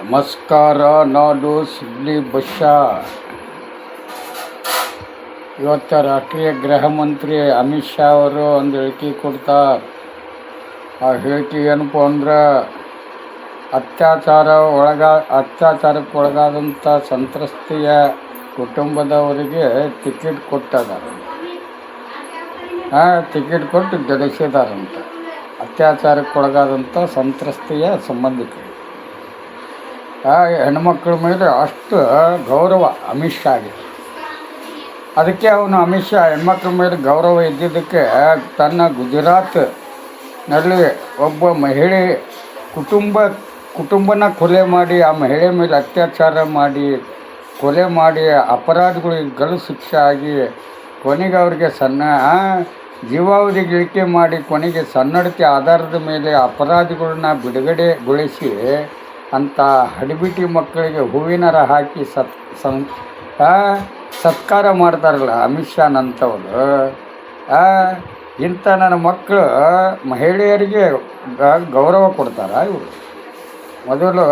ನಮಸ್ಕಾರ. ನಾನು ಸಿಡ್ಲಿ ಬಸ್ಸಾ. ಇವತ್ತು ರಾಷ್ಟ್ರೀಯ ಗೃಹ ಮಂತ್ರಿ ಅಮಿತ್ ಶಾ ಅವರು ಒಂದು ಹೇಳಿಕೆ ಕೊಡ್ತಾರೆ. ಆ ಹೇಳಿಕೆ ಏನಪ್ಪ ಅಂದ್ರೆ, ಅತ್ಯಾಚಾರಕ್ಕೆ ಒಳಗಾದಂಥ ಸಂತ್ರಸ್ತೆಯ ಕುಟುಂಬದವರಿಗೆ ಟಿಕೆಟ್ ಕೊಟ್ಟಿದ್ದಾರೆ. ಟಿಕೆಟ್ ಕೊಟ್ಟು ಗೆಲ್ಲಿಸಿದಾರಂತ. ಅತ್ಯಾಚಾರಕ್ಕೆ ಒಳಗಾದಂಥ ಸಂತ್ರಸ್ತೆಯ ಸಂಬಂಧಿಕರು ಹೆಣ್ಮಕ್ಳ ಮೇಲೆ ಅಷ್ಟು ಗೌರವ ಅಮಿತ್ ಶಾಗೆ. ಅದಕ್ಕೆ ಅವನು ಅಮಿತ್ ಶಾ ಹೆಣ್ಮಕ್ಳ ಮೇಲೆ ಗೌರವ ಇದ್ದಿದ್ದಕ್ಕೆ ತನ್ನ ಗುಜರಾತ್ನಲ್ಲಿ ಒಬ್ಬ ಮಹಿಳೆ ಕುಟುಂಬನ ಕೊಲೆ ಮಾಡಿ, ಆ ಮಹಿಳೆ ಮೇಲೆ ಅತ್ಯಾಚಾರ ಮಾಡಿ ಕೊಲೆ ಮಾಡಿ ಅಪರಾಧಿಗಳಿಗೆ ಗಲ್ಲು ಶಿಕ್ಷೆ ಆಗಿ ಕೊನೆಗೆ ಅವ್ರಿಗೆ ಜೀವಾವಧಿಗೆ ಇಳಿಕೆ ಮಾಡಿ ಕೊನೆಗೆ ಸನ್ನಡತೆ ಆಧಾರದ ಮೇಲೆ ಅಪರಾಧಿಗಳನ್ನ ಬಿಡುಗಡೆಗೊಳಿಸಿ ಅಂಥ ಹಡಿಬಿಟಿ ಮಕ್ಕಳಿಗೆ ಹೂವಿನರ ಹಾಕಿ ಸತ್ಕಾರ ಮಾಡ್ತಾರಲ್ಲ ಅಮಿತ್ ಶಾನಂಥವ್ರು. ಇಂಥ ನನ್ನ ಮಕ್ಕಳು ಮಹಿಳೆಯರಿಗೆ ಗೌರವ ಕೊಡ್ತಾರ ಇವರು? ಮೊದಲು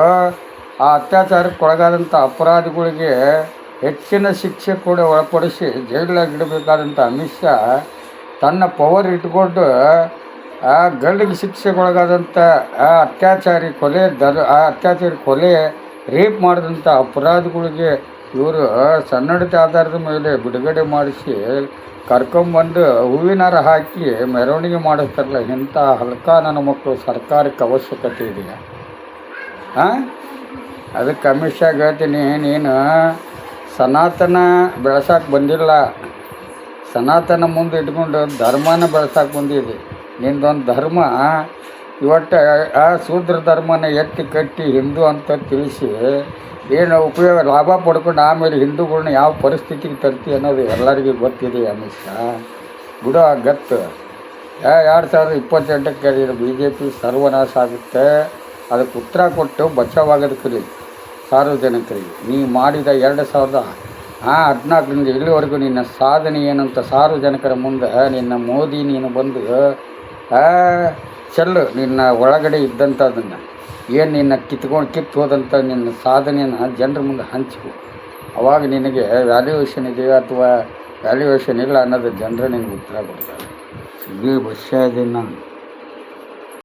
ಆ ಅತ್ಯಾಚಾರಕ್ಕೆ ಒಳಗಾದಂಥ ಅಪರಾಧಿಗಳಿಗೆ ಹೆಚ್ಚಿನ ಶಿಕ್ಷೆ ಕೂಡ ಒಳಪಡಿಸಿ ಜೈಲಿಗೆ ಇಡಬೇಕಾದಂಥ ಅಮಿತ್ ಶಾ ತನ್ನ ಪವರ್ ಇಟ್ಕೊಂಡು ಗಲ್ಲಿಗೆ ಶಿಕ್ಷೆಗೊಳಗಾದಂಥ ಅತ್ಯಾಚಾರಿ ಕೊಲೆ ರೇಪ್ ಮಾಡಿದಂಥ ಅಪರಾಧಿಗಳಿಗೆ ಇವರು ಸನ್ನಡತೆ ಆಧಾರದ ಮೇಲೆ ಬಿಡುಗಡೆ ಮಾಡಿಸಿ ಕರ್ಕೊಂಬಂದು ಹೂವಿನಾರ ಹಾಕಿ ಮೆರವಣಿಗೆ ಮಾಡಿಸ್ತಾರಲ್ಲ. ಇಂಥ ಹಲ್ಕ ನನ್ನ ಮಕ್ಕಳು ಸರ್ಕಾರಕ್ಕೆ ಅವಶ್ಯಕತೆ ಇದೆಯಾ? ಅದಕ್ಕೆ ಅಮಿತ್ ಶಾಗೆ ಹೇಳ್ತೀನಿ, ನೀನು ಸನಾತನ ಬೆಳೆಸೋಕೆ ಬಂದಿಲ್ಲ, ಸನಾತನ ಮುಂದೆ ಇಟ್ಕೊಂಡು ಧರ್ಮನ ಬೆಳೆಸೋಕೆ ಬಂದಿದೆ. ನಿಂದೊಂದು ಧರ್ಮ ಇವತ್ತು ಶೂದ್ರ ಧರ್ಮನ ಎತ್ತಿ ಕಟ್ಟಿ ಹಿಂದೂ ಅಂತ ತಿಳಿಸಿ ಏನು ಉಪಯೋಗ ಲಾಭ ಪಡ್ಕೊಂಡು ಆಮೇಲೆ ಹಿಂದೂಗಳನ್ನ ಯಾವ ಪರಿಸ್ಥಿತಿಗೆ ತರ್ತಿ ಅನ್ನೋದು ಎಲ್ಲರಿಗೂ ಗೊತ್ತಿದೆ ಅಮಿತ್ ಶಾ. ಬಿಡೋ ಗತ್ತು. 2028ಕ್ಕೆ BJP ಸರ್ವನಾಶ ಆಗುತ್ತೆ. ಅದಕ್ಕೆ ಉತ್ತರ ಕೊಟ್ಟು ಬಚಾವಾಗೋದು ಕಲಿ ಸಾರ್ವಜನಿಕರಿಗೆ. ನೀ ಮಾಡಿದ 2014ರಿಂದ ಇಲ್ಲಿವರೆಗೂ ನಿನ್ನ ಸಾಧನೆ ಏನಂತ ಸಾರ್ವಜನಿಕರ ಮುಂದೆ ನಿನ್ನ ಮೋದಿ ನೀನು ಬಂದು ನಿನ್ನ ಒಳಗಡೆ ಇದ್ದಂಥದನ್ನು ಏನು ನಿನ್ನ ಕಿತ್ತು ಹೋದಂಥ ನಿನ್ನ ಸಾಧನೆಯನ್ನು ಜನರ ಮುಂದೆ ಹಂಚಿಕೊ. ಅವಾಗ ನಿನಗೆ ವ್ಯಾಲ್ಯೂಯೇಷನ್ ಇದೆಯಾ ಅಥವಾ ವ್ಯಾಲ್ಯೂಯೇಷನ್ ಇಲ್ಲ ಅನ್ನೋದು ಜನರು ನಿನಗೆ ಉತ್ತರ ಕೊಡ್ತಾರೆ. ಈ ವಿಷಯದಿಂದ